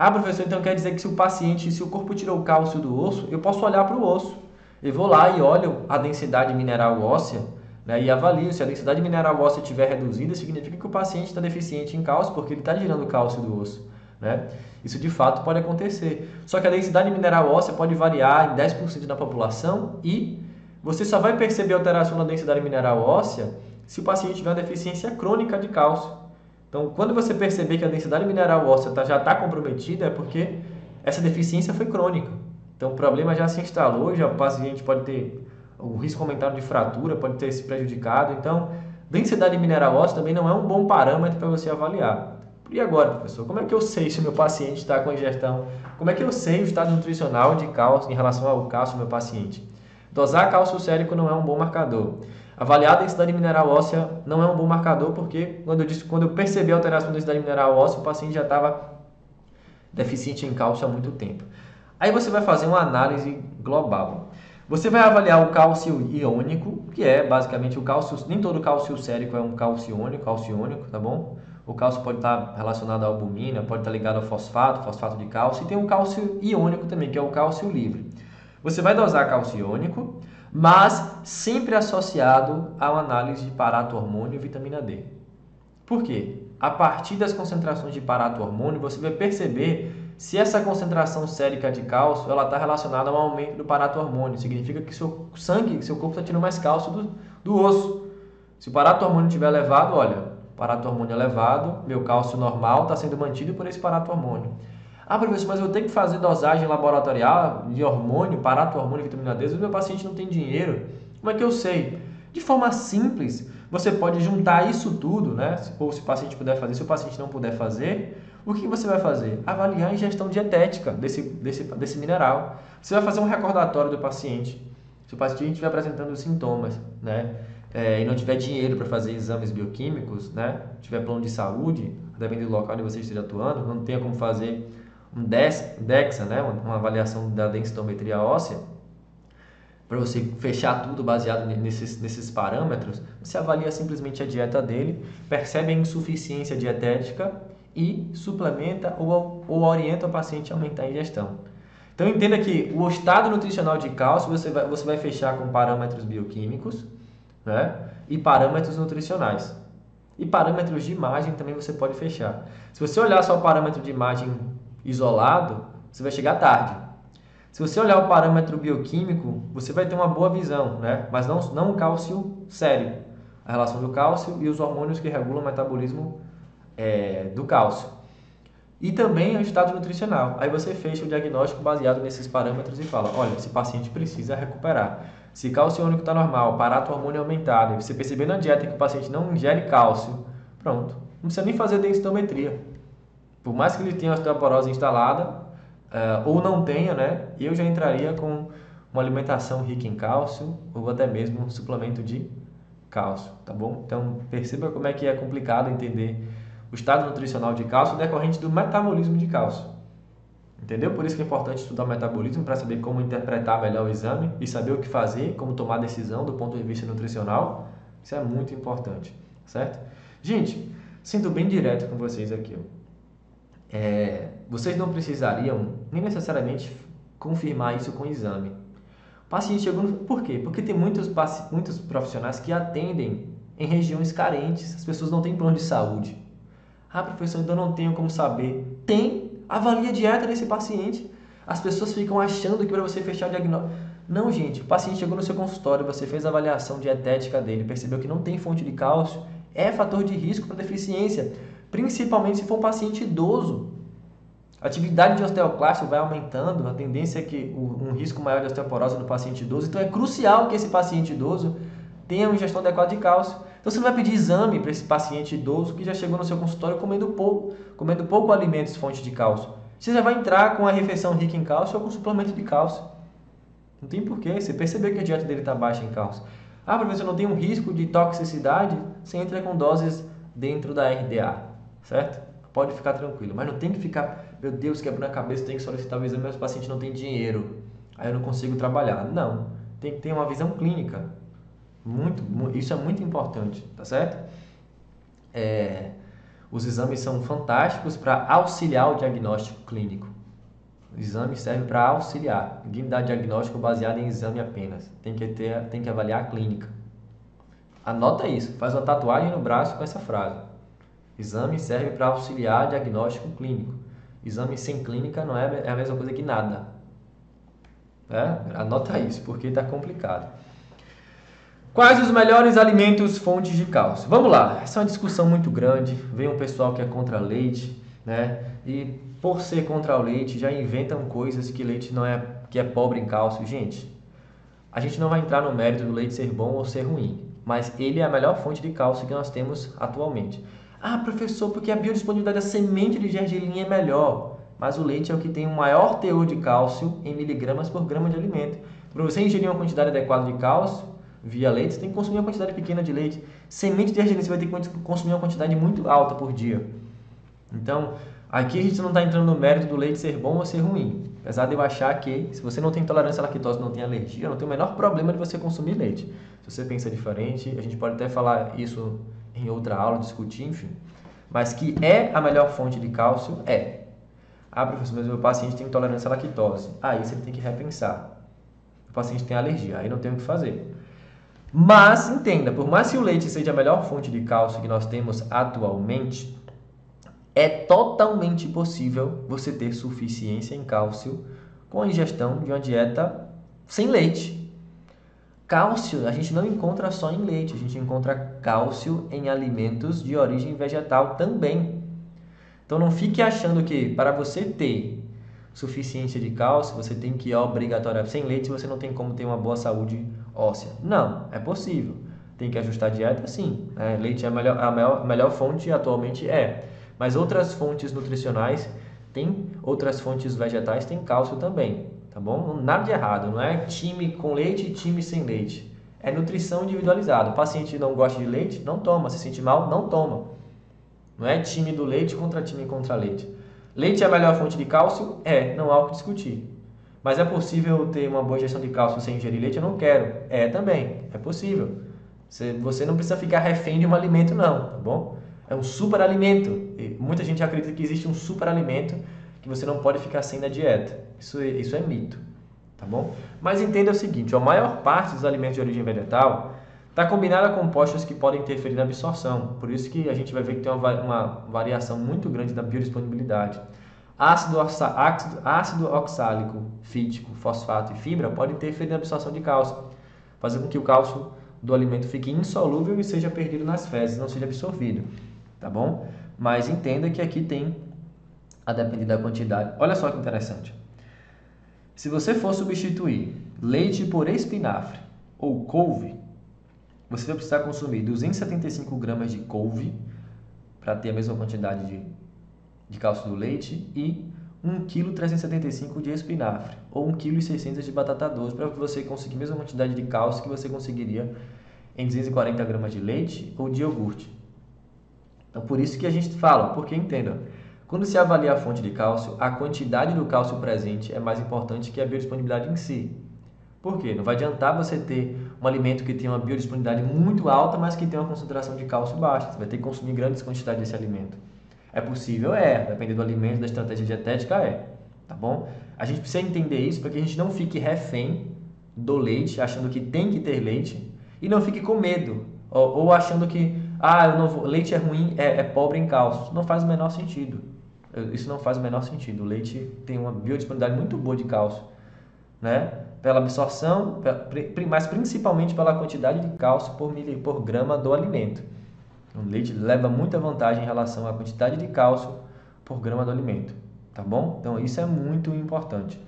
Ah, professor, então quer dizer que se o corpo tirou o cálcio do osso, eu posso olhar para o osso. Eu vou lá e olho a densidade mineral óssea, né, e avalio. Se a densidade mineral óssea estiver reduzida, significa que o paciente está deficiente em cálcio, porque ele está tirando o cálcio do osso, né? Isso de fato pode acontecer. Só que a densidade mineral óssea pode variar em 10% da população e você só vai perceber alteração na densidade mineral óssea se o paciente tiver uma deficiência crônica de cálcio. Então, quando você perceber que a densidade mineral óssea já está comprometida, é porque essa deficiência foi crônica. Então, o problema já se instalou, já o paciente pode ter o risco aumentado de fratura, pode ter se prejudicado. Então, densidade mineral óssea também não é um bom parâmetro para você avaliar. E agora, professor, como é que eu sei se o meu paciente está com ingestão? Como é que eu sei o estado nutricional de cálcio em relação ao cálcio do meu paciente? Dosar cálcio sérico não é um bom marcador. Avaliar a densidade mineral óssea não é um bom marcador, porque quando eu percebi a alteração da densidade mineral óssea, o paciente já estava deficiente em cálcio há muito tempo. Aí você vai fazer uma análise global. Você vai avaliar o cálcio iônico, que é basicamente o cálcio, nem todo cálcio sérico é um cálcio iônico, tá bom? O cálcio pode estar relacionado à albumina, pode estar ligado ao fosfato de cálcio, e tem um cálcio iônico também, que é o cálcio livre. Você vai dosar cálcio iônico, mas sempre associado a uma análise de parato-hormônio e vitamina D. Por quê? A partir das concentrações de parato-hormônio, você vai perceber Se essa concentração sérica de cálcio, ela está relacionada ao aumento do parato-hormônio, significa que seu sangue, seu corpo está tirando mais cálcio do osso. Se o parato-hormônio estiver elevado, olha, parato-hormônio elevado, meu cálcio normal está sendo mantido por esse parato-hormônio. Ah, professor, mas eu tenho que fazer dosagem laboratorial de hormônio, parato-hormônio, vitamina D, o meu paciente não tem dinheiro. Como é que eu sei? De forma simples, você pode juntar isso tudo, né? Ou se o paciente puder fazer, se o paciente não puder fazer, o que você vai fazer? Avaliar a ingestão dietética desse mineral. Você vai fazer um recordatório do paciente. Se o paciente estiver apresentando sintomas, né? E não tiver dinheiro para fazer exames bioquímicos, né? Tiver plano de saúde, dependendo do local onde você esteja atuando, não tenha como fazer um DEXA, né? Uma avaliação da densitometria óssea, para você fechar tudo baseado nesses parâmetros, você avalia simplesmente a dieta dele, percebe a insuficiência dietética e suplementa ou orienta o paciente a aumentar a ingestão. Então entenda que o estado nutricional de cálcio você vai fechar com parâmetros bioquímicos, né? E parâmetros nutricionais. E parâmetros de imagem também você pode fechar. Se você olhar só o parâmetro de imagem isolado, você vai chegar tarde. Se você olhar o parâmetro bioquímico, você vai ter uma boa visão, né? Mas não o cálcio sério. A relação do cálcio e os hormônios que regulam o metabolismo do cálcio. E também o estado nutricional. Aí você fecha o diagnóstico baseado nesses parâmetros e fala, olha, esse paciente precisa recuperar. Se cálcio iônico está normal, parato-hormônio aumentado, e você perceber na dieta que o paciente não ingere cálcio, pronto. Não precisa nem fazer densitometria. Por mais que ele tenha osteoporose instalada, ou não tenha, né? Eu já entraria com uma alimentação rica em cálcio, ou até mesmo um suplemento de cálcio, tá bom? Então, perceba como é que é complicado entender o estado nutricional de cálcio decorrente do metabolismo de cálcio. Entendeu? Por isso que é importante estudar o metabolismo para saber como interpretar melhor o exame e saber o que fazer, como tomar decisão do ponto de vista nutricional. Isso é muito importante, certo? Gente, sendo bem direto com vocês aqui, vocês não precisariam nem necessariamente confirmar isso com o exame. O paciente chegou Por quê? Porque tem muitos profissionais que atendem em regiões carentes, as pessoas não têm plano de saúde. Ah, professor, então não tenho como saber. Tem! Avalie a dieta desse paciente. As pessoas ficam achando que para você fechar o diagnóstico... Não, gente. O paciente chegou no seu consultório, você fez a avaliação dietética dele, percebeu que não tem fonte de cálcio, é fator de risco para deficiência, principalmente se for um paciente idoso. A atividade de osteoclasto vai aumentando, a tendência é que um risco maior de osteoporose no paciente idoso. Então é crucial que esse paciente idoso tenha uma ingestão adequada de cálcio. Então você não vai pedir exame para esse paciente idoso que já chegou no seu consultório comendo pouco alimentos fonte de cálcio. Você já vai entrar com a refeição rica em cálcio ou com suplemento de cálcio. Não tem porquê, você percebeu que a dieta dele está baixa em cálcio. Ah, professor, não tem um risco de toxicidade? Você entra com doses dentro da RDA, certo? Pode ficar tranquilo, mas não tem que ficar, meu Deus, quebrando a cabeça, tem que solicitar o exame, mas o paciente não tem dinheiro, aí eu não consigo trabalhar. Não, tem que ter uma visão clínica. Isso é muito importante, tá certo? Os exames são fantásticos para auxiliar o diagnóstico clínico. O exame serve para auxiliar. Ninguém dá diagnóstico baseado em exame apenas. Tem que avaliar a clínica. Anota isso, faz uma tatuagem no braço com essa frase. Exame serve para auxiliar diagnóstico clínico. Exame sem clínica não é a mesma coisa que nada. Anota isso, porque está complicado. Quais os melhores alimentos fontes de cálcio? Vamos lá, essa é uma discussão muito grande. Vem um pessoal que é contra leite, né? E por ser contra o leite, já inventam coisas que leite que é pobre em cálcio. Gente, a gente não vai entrar no mérito do leite ser bom ou ser ruim, mas ele é a melhor fonte de cálcio que nós temos atualmente. Ah, professor, porque a biodisponibilidade da semente de gergelim é melhor, mas o leite é o que tem o maior teor de cálcio em miligramas por grama de alimento. Para você ingerir uma quantidade adequada de cálcio via leite, você tem que consumir uma quantidade pequena de leite. Semente de gergelim você vai ter que consumir uma quantidade muito alta por dia. Então, aqui a gente não está entrando no mérito do leite ser bom ou ser ruim. Apesar de eu achar que, se você não tem intolerância à lactose, não tem alergia, não tem o menor problema de você consumir leite. Se você pensa diferente, a gente pode até falar isso em outra aula, discutir, enfim. Mas que é a melhor fonte de cálcio, é. Ah, professor, mas o meu paciente tem intolerância à lactose. Aí você tem que repensar. O paciente tem alergia, aí não tem o que fazer. Mas, entenda, por mais que o leite seja a melhor fonte de cálcio que nós temos atualmente, é totalmente possível você ter suficiência em cálcio com a ingestão de uma dieta sem leite. Cálcio a gente não encontra só em leite, a gente encontra cálcio em alimentos de origem vegetal também. Então não fique achando que para você ter suficiência de cálcio, você tem que obrigatoriamente, sem leite você não tem como ter uma boa saúde óssea. Não, é possível. Tem que ajustar a dieta? Sim. Leite é a melhor fonte atualmente mas outras fontes nutricionais outras fontes vegetais têm cálcio também, tá bom? Nada de errado, não é time com leite e time sem leite. É nutrição individualizada. O paciente não gosta de leite, não toma. Se sente mal, não toma. Não é time do leite contra time contra leite. Leite é a melhor fonte de cálcio? Não há o que discutir. Mas é possível ter uma boa ingestão de cálcio sem ingerir leite? Eu não quero. Também, é possível. Você não precisa ficar refém de um alimento não, tá bom? É um super alimento. E muita gente acredita que existe um super alimento que você não pode ficar sem na dieta. Isso é mito, tá bom? Mas entenda o seguinte, a maior parte dos alimentos de origem vegetal está combinada a compostos que podem interferir na absorção. Por isso que a gente vai ver que tem uma variação muito grande da biodisponibilidade. Ácido oxálico, fítico, fosfato e fibra podem interferir na absorção de cálcio, fazendo com que o cálcio do alimento fique insolúvel e seja perdido nas fezes, não seja absorvido, tá bom? Mas entenda que aqui tem, a depender da quantidade. Olha só que interessante. Se você for substituir leite por espinafre ou couve, você vai precisar consumir 275 gramas de couve para ter a mesma quantidade de cálcio do leite e 1,375 kg de espinafre ou 1,6 kg de batata doce para você conseguir a mesma quantidade de cálcio que você conseguiria em 240 gramas de leite ou de iogurte. Então, por isso que a gente fala, porque entenda, quando se avalia a fonte de cálcio, a quantidade do cálcio presente é mais importante que a biodisponibilidade em si. Por quê? Não vai adiantar você ter um alimento que tem uma biodisponibilidade muito alta, mas que tem uma concentração de cálcio baixa. Você vai ter que consumir grandes quantidades desse alimento. É possível? Depende do alimento, da estratégia dietética, tá bom? A gente precisa entender isso para que a gente não fique refém do leite, achando que tem que ter leite, e não fique com medo, ou achando que leite é ruim, é pobre em cálcio. Não faz o menor sentido. Isso não faz o menor sentido. O leite tem uma biodisponibilidade muito boa de cálcio, né? Pela absorção, mas principalmente pela quantidade de cálcio por grama do alimento. O leite leva muita vantagem em relação à quantidade de cálcio por grama do alimento, tá bom? Então isso é muito importante.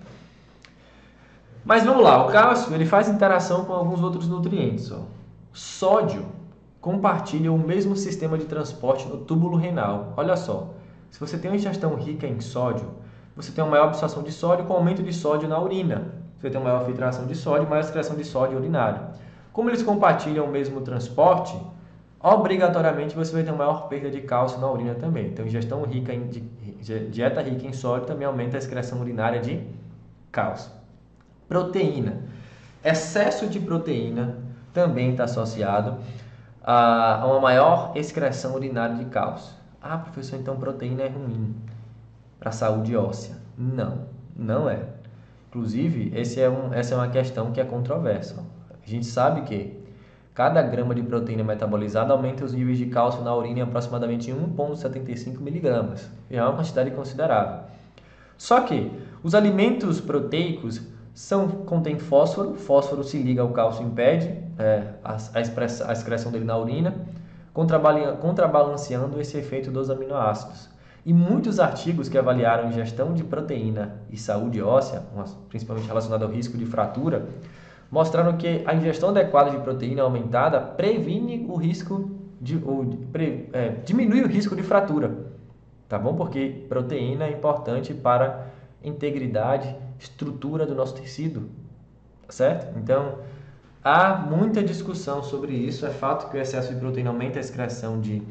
Mas vamos lá, o cálcio ele faz interação com alguns outros nutrientes. Sódio compartilha o mesmo sistema de transporte no túbulo renal. Olha só, se você tem uma ingestão rica em sódio, você tem uma maior absorção de sódio com aumento de sódio na urina. Você tem uma maior filtração de sódio, maior excreção de sódio urinário. Como eles compartilham o mesmo transporte, obrigatoriamente você vai ter uma maior perda de cálcio na urina também. Então, dieta rica em sódio também aumenta a excreção urinária de cálcio. Proteína. Excesso de proteína também está associado a uma maior excreção urinária de cálcio. Professor, então proteína é ruim para a saúde óssea. Não, não é. Inclusive, essa é uma questão que é controversa. A gente sabe que cada grama de proteína metabolizada aumenta os níveis de cálcio na urina em aproximadamente 1,75 miligramas. Já é uma quantidade considerável. Só que os alimentos proteicos contêm fósforo. Fósforo se liga ao cálcio e impede a excreção dele na urina, contrabalanceando esse efeito dos aminoácidos. E muitos artigos que avaliaram a ingestão de proteína e saúde óssea, principalmente relacionada ao risco de fratura, mostraram que a ingestão adequada de proteína aumentada previne o risco diminui o risco de fratura, tá bom? Porque proteína é importante para integridade, estrutura do nosso tecido, certo? Então, há muita discussão sobre isso. É fato que o excesso de proteína aumenta a excreção de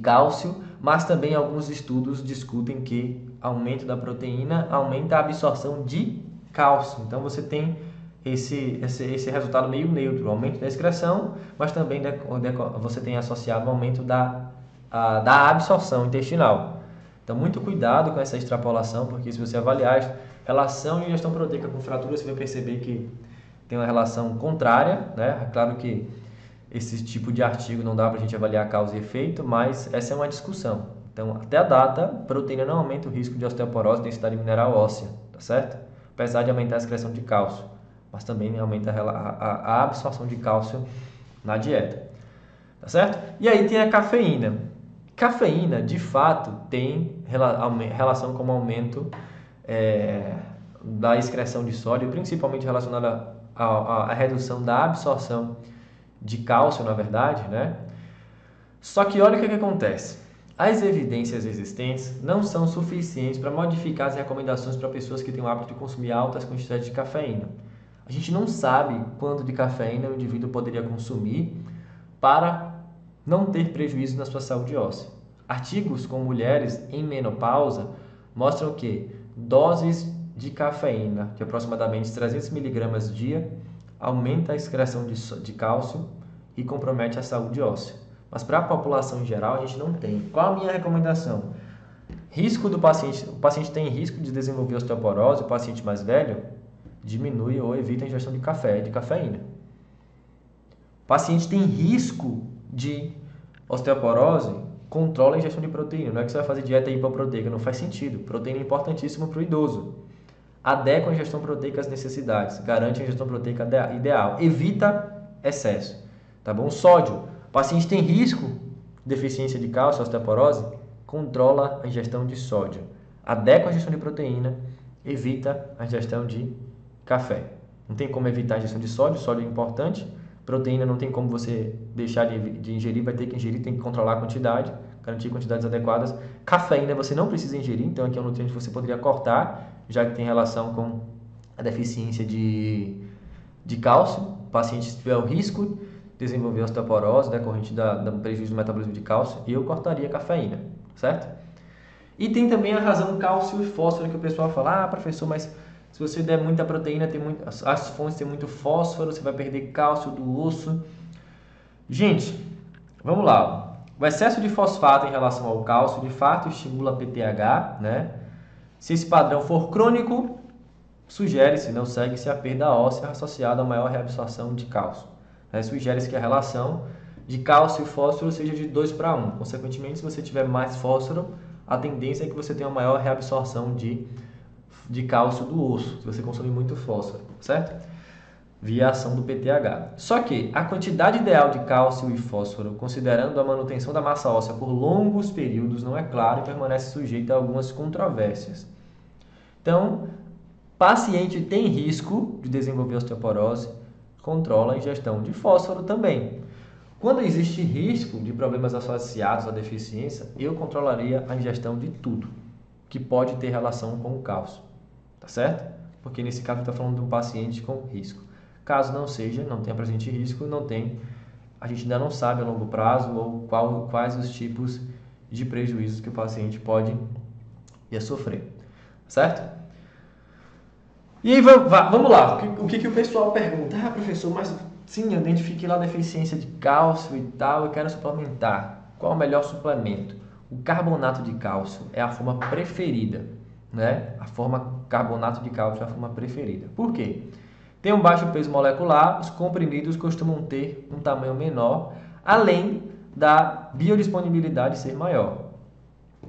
cálcio, mas também alguns estudos discutem que aumento da proteína aumenta a absorção de cálcio. Então você tem esse resultado meio neutro, aumento da excreção, mas também você tem associado o aumento da absorção intestinal. Então muito cuidado com essa extrapolação, porque se você avaliar a relação de ingestão proteica com fratura, você vai perceber que tem uma relação contrária, né? É claro que esse tipo de artigo não dá para a gente avaliar causa e efeito, mas essa é uma discussão, Então, até a data, proteína não aumenta o risco de osteoporose e densidade mineral óssea, tá certo? Apesar de aumentar a excreção de cálcio, mas também aumenta a absorção de cálcio na dieta, tá certo? E aí tem a cafeína. Cafeína, de fato, tem relação com o aumento da excreção de sódio, principalmente relacionada à redução da absorção de cálcio, na verdade, né? Só que olha o que acontece. As evidências existentes não são suficientes para modificar as recomendações para pessoas que têm o hábito de consumir altas quantidades de cafeína. A gente não sabe quanto de cafeína o indivíduo poderia consumir para não ter prejuízo na sua saúde óssea. Artigos com mulheres em menopausa mostram que doses de cafeína de aproximadamente 300 mg dia aumenta a excreção de cálcio e compromete a saúde óssea. Mas para a população em geral, a gente não tem. Qual a minha recomendação? Risco do paciente, o paciente tem risco de desenvolver osteoporose, o paciente mais velho diminui ou evita a ingestão de café, de cafeína. O paciente tem risco de osteoporose, controla a ingestão de proteína. Não é que você vai fazer dieta hipoproteica, não faz sentido. Proteína é importantíssima para o idoso. Adequa a ingestão proteica às necessidades, garante a ingestão proteica ideal, evita excesso. Tá bom? Sódio. O paciente tem risco de deficiência de cálcio, osteoporose, controla a ingestão de sódio. Adequa a ingestão de proteína, evita a ingestão de café. Não tem como evitar a ingestão de sódio é importante. Proteína não tem como você deixar de ingerir, vai ter que ingerir, tem que controlar a quantidade, garantir quantidades adequadas. Cafeína você não precisa ingerir, então aqui é um nutriente que você poderia cortar, já que tem relação com a deficiência de cálcio. O paciente tiver o risco de desenvolver osteoporose decorrente do prejuízo do metabolismo de cálcio, eu cortaria a cafeína, certo? E tem também a razão cálcio e fósforo, que o pessoal fala, professor, mas se você der muita proteína, as fontes têm muito fósforo, você vai perder cálcio do osso. Gente, vamos lá. O excesso de fosfato em relação ao cálcio, de fato, estimula a PTH, né? Se esse padrão for crônico, sugere-se, não segue-se a perda óssea associada a maior reabsorção de cálcio. Sugere-se que a relação de cálcio e fósforo seja de 2:1. Consequentemente, se você tiver mais fósforo, a tendência é que você tenha uma maior reabsorção de cálcio do osso, se você consumir muito fósforo, certo? Via ação do PTH. Só que a quantidade ideal de cálcio e fósforo, considerando a manutenção da massa óssea por longos períodos, não é clara e permanece sujeita a algumas controvérsias. Então, paciente tem risco de desenvolver osteoporose, controla a ingestão de fósforo também. Quando existe risco de problemas associados à deficiência, eu controlaria a ingestão de tudo que pode ter relação com o cálcio, tá certo? Porque nesse caso está falando de um paciente com risco. Caso não seja, não tenha presente risco, a gente ainda não sabe a longo prazo ou quais os tipos de prejuízos que o paciente pode sofrer, certo? E aí, vamos lá, o que o pessoal pergunta? Professor, mas sim, eu identifiquei lá a deficiência de cálcio e tal, eu quero suplementar. Qual o melhor suplemento? O carbonato de cálcio é a forma preferida, né? A forma carbonato de cálcio é a forma preferida. Por quê? Tem um baixo peso molecular, os comprimidos costumam ter um tamanho menor, além da biodisponibilidade ser maior.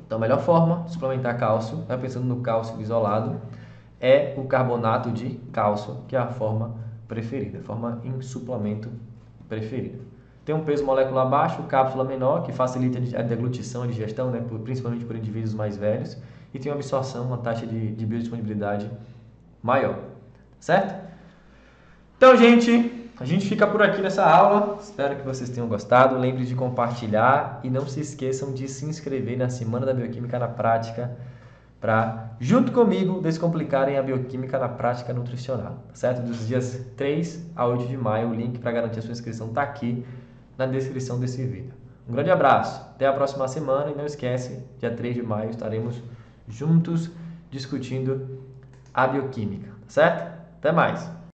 Então, a melhor forma de suplementar cálcio, pensando no cálcio isolado, é o carbonato de cálcio, que é a forma preferida, a forma em suplemento preferida. Tem um peso molecular baixo, cápsula menor, que facilita a deglutição, a digestão, né, principalmente por indivíduos mais velhos, e tem uma absorção, uma taxa de biodisponibilidade maior, certo? Então, gente, a gente fica por aqui nessa aula. Espero que vocês tenham gostado. Lembre de compartilhar e não se esqueçam de se inscrever na Semana da Bioquímica na Prática para, junto comigo, descomplicarem a bioquímica na prática nutricional, certo? Dos dias 3 a 8 de maio, o link para garantir a sua inscrição está aqui na descrição desse vídeo. Um grande abraço, até a próxima semana e não esquece, dia 3 de maio estaremos juntos discutindo a bioquímica, certo? Até mais!